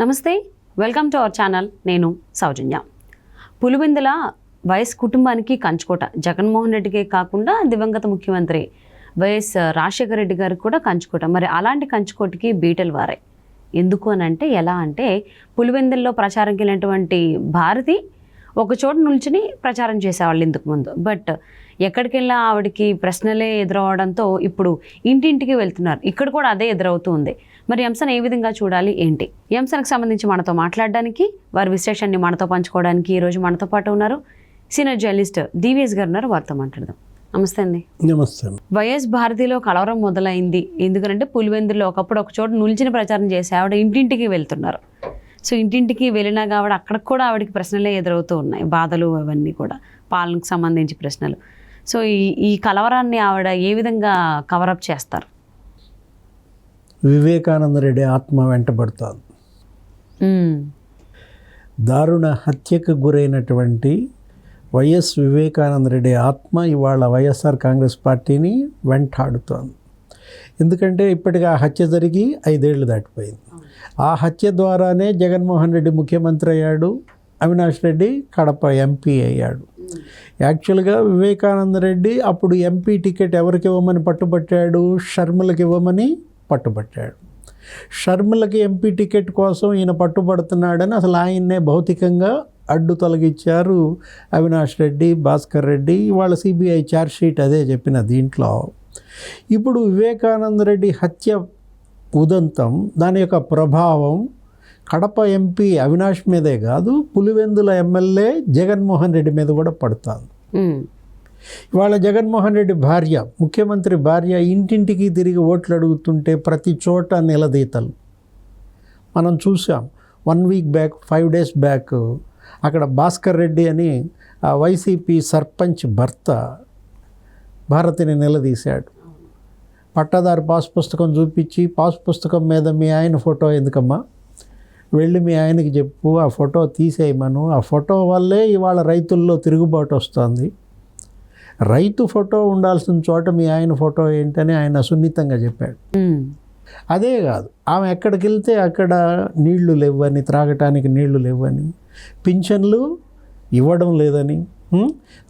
నమస్తే, welcome to our channel. నేను సౌజన్య. Pulivendula YS కుటుంబానికి కంచుకోట. జగన్మోహన్ రెడ్డికే కాకుండా దివంగత ముఖ్యమంత్రి వైఎస్ రాజశేఖర రెడ్డి గారికి కూడా కంచుకోట. మరి అలాంటి కంచుకోటకి బీటలు వారాయి. ఎందుకు అని అంటే, ఎలా అంటే, పులివెందుల్లో ప్రచారంకి వెళ్ళినటువంటి భారతి ఒక చోట నిల్చుని ప్రచారం చేసేవాళ్ళు ఇందుకు ముందు. బట్ ఎక్కడికి వెళ్ళినా ఆవిడకి ప్రశ్నలే ఎదురవడంతో ఇప్పుడు ఇంటింటికి వెళ్తున్నారు. ఇక్కడ కూడా అదే ఎదురవుతూ ఉంది. మరి ఈ అంశాన్ని ఏ విధంగా చూడాలి, ఏంటి? ఈ అంశానికి సంబంధించి మనతో మాట్లాడడానికి, వారి విశ్లేషణని మనతో పంచుకోవడానికి ఈరోజు మనతో పాటు ఉన్నారు సీనియర్ జర్నలిస్ట్ DVS గారు ఉన్నారు. వారితో మాట్లాడదాం. నమస్తే అండి. నమస్తే. వైఎస్ భారతిలో కలవరం మొదలైంది. ఎందుకంటే పులివెందులో ఒకప్పుడు ఒక చోట నిలిచిన ప్రచారం చేసి ఆవిడ ఇంటింటికి వెళ్తున్నారు. సో ఇంటింటికి వెళ్ళినా కాబట్టి అక్కడ కూడా ఆవిడకి ప్రశ్నలే ఎదురవుతూ ఉన్నాయి. బాధలు అవన్నీ కూడా, పాలనకు సంబంధించి ప్రశ్నలు. సో ఈ కలవరాన్ని ఆవిడ ఏ విధంగా కవరప్ చేస్తారు? వివేకానంద రెడ్డి ఆత్మ వెంటబడుతోంది. దారుణ హత్యకు గురైనటువంటి వైఎస్ వివేకానంద రెడ్డి ఆత్మ ఇవాళ వైఎస్ఆర్ కాంగ్రెస్ పార్టీని వెంటాడుతోంది. ఎందుకంటే ఇప్పటికీ ఆ హత్య జరిగి 5 ఏళ్ళు దాటిపోయింది. ఆ హత్య ద్వారానే జగన్మోహన్ రెడ్డి ముఖ్యమంత్రి అయ్యాడు, అవినాష్ రెడ్డి కడప MP అయ్యాడు. యాక్చువల్గా వివేకానంద రెడ్డి అప్పుడు MP టికెట్ ఎవరికి ఇవ్వమని పట్టుబట్టాడు? షర్మిలకి ఇవ్వమని పట్టుబట్టాడు. షర్మిలకి MP టికెట్ కోసం ఈయన పట్టుబడుతున్నాడని అసలు ఆయన్నే భౌతికంగా అడ్డు తొలగించారు అవినాష్ రెడ్డి, భాస్కర్ రెడ్డి. వాళ్ళ CBI ఛార్జ్షీట్ అదే చెప్పిన దీంట్లో. ఇప్పుడు వివేకానంద రెడ్డి హత్య ఉదంతం, దాని యొక్క ప్రభావం కడప MP అవినాష్ మీదే కాదు, పులివెందుల ఎమ్మెల్యే జగన్మోహన్ రెడ్డి మీద కూడా పడుతుంది. ఇవాళ జగన్మోహన్ రెడ్డి భార్య, ముఖ్యమంత్రి భార్య ఇంటింటికి తిరిగి ఓట్లు అడుగుతుంటే ప్రతి చోట నిలదీతలు మనం చూసాం. 1 వీక్ బ్యాక్, 5 డేస్ బ్యాక్ అక్కడ భాస్కర్ రెడ్డి అని ఆ వైసీపీ సర్పంచ్ భర్త భారతిని నిలదీశాడు. పట్టాదారు పాస్ పుస్తకం చూపించి, పాస్ పుస్తకం మీద మీ ఆయన ఫోటో ఎందుకమ్మా, వెళ్ళి మీ ఆయనకి చెప్పు, ఆ ఫోటో తీసేయమను. ఆ ఫోటో వల్లే ఇవాళ రైతుల్లో తిరుగుబాటు వస్తుంది. రైతు ఫోటో ఉండాల్సిన చోట మీ ఆయన ఫోటో ఏంటని ఆయన సున్నితంగా చెప్పాడు. అదే కాదు, ఆమె ఎక్కడికి వెళ్తే అక్కడ నీళ్లు లేవని, త్రాగటానికి నీళ్లు లేవని, పింఛన్లు ఇవ్వడం లేదని,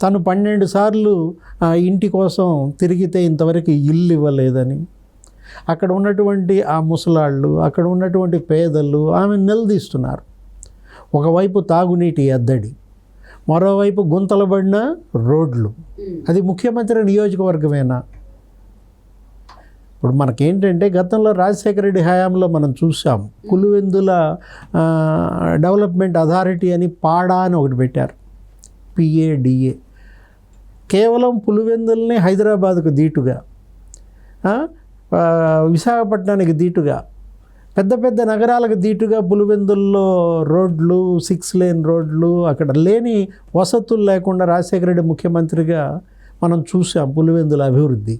తను 12 సార్లు ఇంటి కోసం తిరిగితే ఇంతవరకు ఇల్లు ఇవ్వలేదని, అక్కడ ఉన్నటువంటి ఆ ముసలాళ్ళు, అక్కడ ఉన్నటువంటి పేదలు ఆమె నిలదీస్తున్నారు. ఒకవైపు తాగునీటి ఎద్దడి, మరోవైపు గుంతలబడిన రోడ్లు. అది ముఖ్యమంత్రి నియోజకవర్గమేనా? ఇప్పుడు మనకేంటంటే, గతంలో రాజశేఖర రెడ్డి హయాంలో మనం చూసాం, పులివెందుల డెవలప్మెంట్ అథారిటీ అని పాడా అని ఒకటి పెట్టారు, PADA. కేవలం పులివెందుల్ని హైదరాబాద్కు దీటుగా, విశాఖపట్నానికి దీటుగా, పెద్ద పెద్ద నగరాలకు దీటుగా పులివెందుల్లో రోడ్లు, 6 లేన్ రోడ్లు, అక్కడ లేని వసతులు లేకుండా రాజశేఖర రెడ్డి ముఖ్యమంత్రిగా మనం చూసాం పులివెందుల అభివృద్ధి.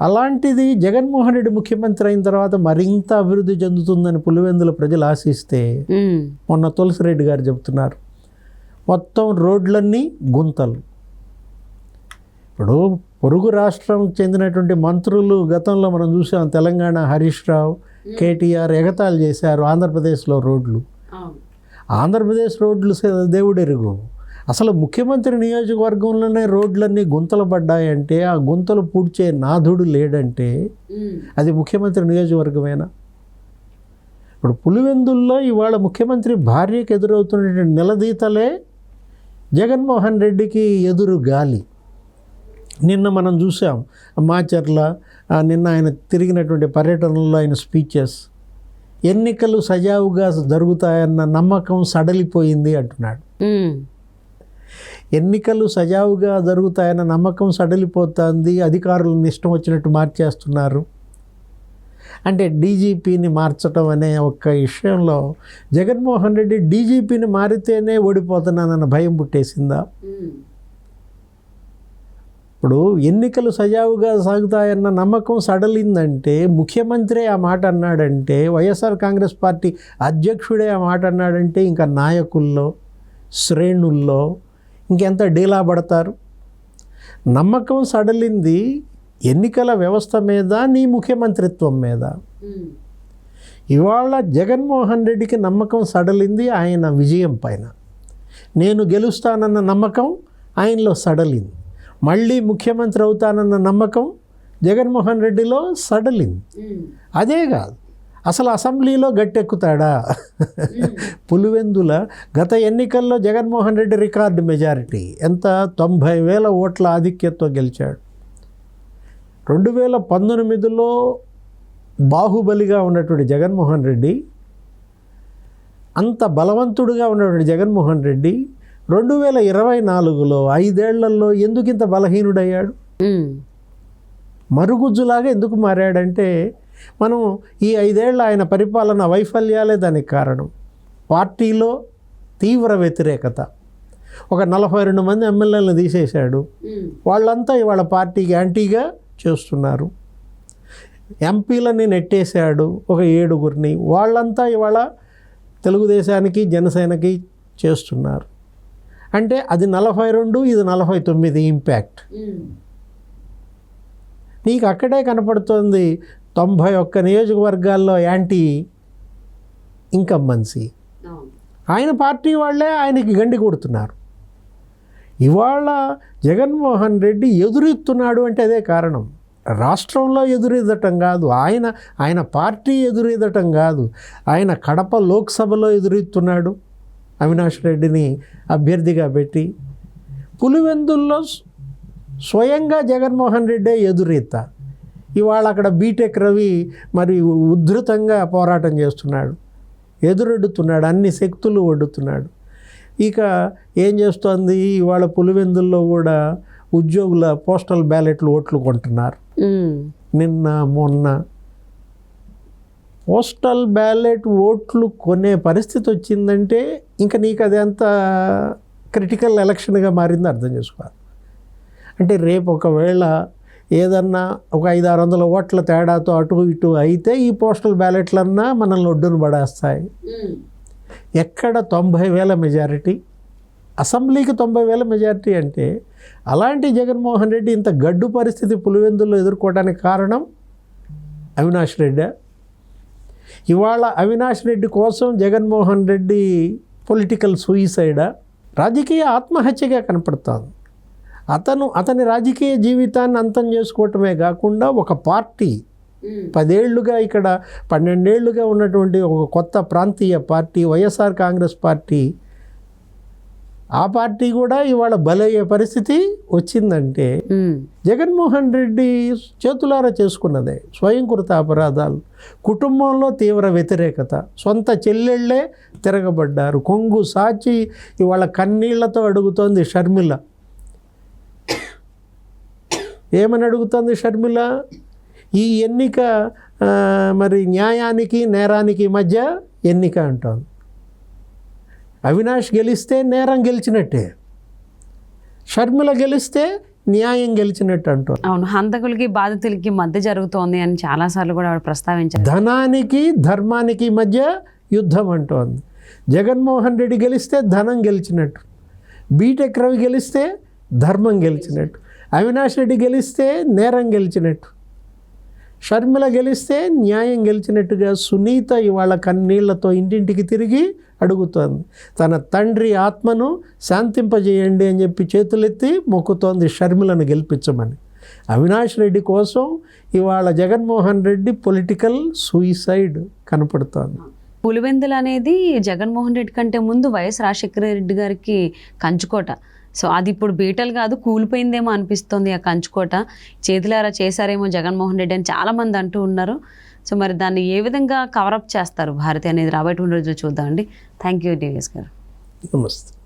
అలాంటిది జగన్మోహన్ రెడ్డి ముఖ్యమంత్రి అయిన తర్వాత మరింత అభివృద్ధి చెందుతుందని పులివెందుల ప్రజలు ఆశిస్తే, మొన్న తులసిరెడ్డి గారు చెబుతున్నారు మొత్తం రోడ్లన్నీ గుంతలు. ఇప్పుడు పొరుగు రాష్ట్రం చెందినటువంటి మంత్రులు గతంలో మనం చూసాం, తెలంగాణ హరీష్ రావు, KTR ఎగతాళి చేశారు ఆంధ్రప్రదేశ్లో రోడ్లు. ఆంధ్రప్రదేశ్ రోడ్లు దేవుడెరుగు. అసలు ముఖ్యమంత్రి నియోజకవర్గంలోనే రోడ్లన్నీ గుంతలు పడ్డాయంటే, ఆ గుంతలు పూడ్చే నాథుడు లేడంటే అది ముఖ్యమంత్రి నియోజకవర్గమేనా? ఇప్పుడు పులివెందుల్లో ఇవాళ ముఖ్యమంత్రి భార్యకు ఎదురవుతున్న నిలదీతలే జగన్మోహన్ రెడ్డికి ఎదురు గాలి. నిన్న మనం చూసాం మాచర్ల, నిన్న ఆయన తిరిగినటువంటి పర్యటనలో ఆయన స్పీచెస్, ఎన్నికలు సజావుగా జరుగుతాయన్న నమ్మకం సడలిపోయింది అంటున్నాడు. ఎన్నికలు సజావుగా జరుగుతాయన్న నమ్మకం సడలిపోతుంది, అధికారులను ఇష్టం వచ్చినట్టు మార్చేస్తున్నారు అంటే DGPని మార్చడం అనే ఒక్క విషయంలో జగన్మోహన్ రెడ్డి DGPని మారితేనే ఓడిపోతున్నానన్న భయం పుట్టేసిందా? ఇప్పుడు ఎన్నికలు సజావుగా సాగుతాయన్న నమ్మకం సడలిందంటే, ముఖ్యమంత్రి ఆ మాట అన్నాడంటే, వైఎస్ఆర్ కాంగ్రెస్ పార్టీ అధ్యక్షుడే ఆ మాట అన్నాడంటే, ఇంకా నాయకుల్లో, శ్రేణుల్లో ఇంకెంత డీలా పడతారు? నమ్మకం సడలింది ఎన్నికల వ్యవస్థ మీద, నీ ముఖ్యమంత్రిత్వం మీద. ఇవాళ జగన్మోహన్ రెడ్డికి నమ్మకం సడలింది ఆయన విజయం పైన. నేను గెలుస్తానన్న నమ్మకం ఆయనలో సడలింది. మళ్ళీ ముఖ్యమంత్రి అవుతానన్న నమ్మకం జగన్మోహన్ రెడ్డిలో సడలింది. అదే కాదు, అసలు అసెంబ్లీలో గట్టెక్కుతాడా? పులివెందుల గత ఎన్నికల్లో జగన్మోహన్ రెడ్డి రికార్డు మెజారిటీ ఎంత? 90,000 ఓట్ల ఆధిక్యతతో గెలిచాడు. 2019లో బాహుబలిగా ఉన్నటువంటి జగన్మోహన్ రెడ్డి, అంత బలవంతుడుగా ఉన్నటువంటి జగన్మోహన్ రెడ్డి 2024లో 5 ఏళ్లలో ఎందుకు ఇంత బలహీనుడయ్యాడు? మరుగుజ్జులాగా ఎందుకు మారాడంటే, మనం ఈ 5 ఏళ్ళ ఆయన పరిపాలన వైఫల్యాలే దానికి కారణం. పార్టీలో తీవ్ర వ్యతిరేకత. ఒక 42 మంది ఎమ్మెల్యేలను తీసేశాడు. వాళ్ళంతా ఇవాళ పార్టీకి యాంటీగా చేస్తున్నారు. ఎంపీలని నెట్టేశాడు ఒక 7గురిని. వాళ్ళంతా ఇవాళ తెలుగుదేశానికి జనసేనకి చేస్తున్నారు. అంటే అది 42, ఇది 49 ఇంపాక్ట్. నీకు అక్కడే కనపడుతోంది 91 నియోజకవర్గాల్లో యాంటీ ఇన్కంబెన్సీ. ఆయన పార్టీ వాళ్ళే ఆయనకి గండి కొడుతున్నారు. ఇవాళ జగన్మోహన్ రెడ్డి ఎదురెత్తున్నాడు అంటే అదే కారణం. రాష్ట్రంలో ఎదురెదటం కాదు, ఆయన పార్టీ ఎదురెదటం కాదు, ఆయన కడప లోక్సభలో ఎదురెత్తున్నాడు అవినాష్ రెడ్డిని అభ్యర్థిగా పెట్టి. పులివెందుల్లో స్వయంగా జగన్మోహన్ రెడ్డే ఎదురెత్త. ఇవాళ అక్కడ బీటెక్ రవి మరి ఉధృతంగా పోరాటం చేస్తున్నాడు, ఎదురొడ్డుతున్నాడు, అన్ని శక్తులు ఒడ్డుతున్నాడు. ఇక ఏం చేస్తోంది, ఇవాళ పులివెందుల్లో కూడా ఉద్యోగుల పోస్టల్ బ్యాలెట్లు ఓట్లు కొంటున్నారు. నిన్న మొన్న పోస్టల్ బ్యాలెట్ ఓట్లు కొనే పరిస్థితి వచ్చిందంటే ఇంకా నీకు అది ఎంత క్రిటికల్ ఎలక్షన్గా మారిందో అర్థం చేసుకోవాలి. అంటే రేపు ఒకవేళ ఏదన్నా ఒక 500-600 ఓట్ల తేడాతో అటు ఇటు అయితే ఈ పోస్టల్ బ్యాలెట్లన్నా మనల్ని ఒడ్డును పడేస్తాయి. ఎక్కడ 90,000 మెజారిటీ, అసెంబ్లీకి 90,000 మెజారిటీ అంటే అలాంటి జగన్మోహన్ రెడ్డి ఇంత గడ్డు పరిస్థితి పులివెందుల్లో ఎదుర్కోవడానికి కారణం అవినాష్ రెడ్డి. ఇవాళ అవినాష్ రెడ్డి కోసం జగన్మోహన్ రెడ్డి పొలిటికల్ సూయిసైడా, రాజకీయ ఆత్మహత్యగా కనపడుతోంది. అతని రాజకీయ జీవితాన్ని అంతం చేసుకోవటమే కాకుండా ఒక పార్టీ 10 ఏళ్లుగా ఇక్కడ 12 ఏళ్లుగా ఉన్నటువంటి ఒక కొత్త ప్రాంతీయ పార్టీ వైఎస్ఆర్ కాంగ్రెస్ పార్టీ, ఆ పార్టీ కూడా ఇవాళ బలయ్యే పరిస్థితి వచ్చిందంటే జగన్మోహన్ రెడ్డి చేతులారా చేసుకున్నదే. స్వయంకృత అపరాధాలు, కుటుంబంలో తీవ్ర వ్యతిరేకత, సొంత చెల్లెళ్ళే తిరగబడ్డారు. కొంగు సాచి ఇవాళ కన్నీళ్లతో అడుగుతోంది షర్మిల. ఏమని అడుగుతుంది షర్మిల? ఈ ఎన్నిక మరి న్యాయానికి నేరానికి మధ్య ఎన్నిక అంటోంది. అవినాష్ గెలిస్తే నేరం గెలిచినట్టే, షర్మిల గెలిస్తే న్యాయం గెలిచినట్టు అంటోంది. అవును, హంతకులకి బాధితులకి మధ్య జరుగుతోంది అని చాలాసార్లు కూడా ఆవిడ ప్రస్తావించారు. ధనానికి ధర్మానికి మధ్య యుద్ధం అంటోంది. జగన్మోహన్ రెడ్డి గెలిస్తే ధనం గెలిచినట్టు, బీటెక్ రవి గెలిస్తే ధర్మం గెలిచినట్టు, అవినాష్ రెడ్డి గెలిస్తే నేరం గెలిచినట్టు, షర్మిల గెలిస్తే న్యాయం గెలిచినట్టుగా సునీత ఇవాళ కన్నీళ్లతో ఇంటింటికి తిరిగి అడుగుతోంది. తన తండ్రి ఆత్మను శాంతింపజేయండి అని చెప్పి చేతులెత్తి మొక్కుతోంది షర్మిలను గెలిపించమని. అవినాష్ రెడ్డి కోసం ఇవాళ జగన్మోహన్ రెడ్డి పొలిటికల్ సూయిసైడ్ కనపడుతోంది. పులివెందులు అనేది జగన్మోహన్ రెడ్డి కంటే ముందు వైఎస్ రాజశేఖర రెడ్డి గారికి కంచుకోట. సో అది ఇప్పుడు బీటలు కాదు, కూలిపోయిందేమో అనిపిస్తుంది ఆ కంచుకోట. చేతులారా చేశారేమో జగన్మోహన్ రెడ్డి అని చాలామంది అంటూ ఉన్నారు. సో మరి దాన్ని ఏ విధంగా కవరప్ చేస్తారు భారతి అనేది రాబోయే రోజుల్లో చూద్దామండి. థ్యాంక్ యూ డివిఎస్ గారు. నమస్తే.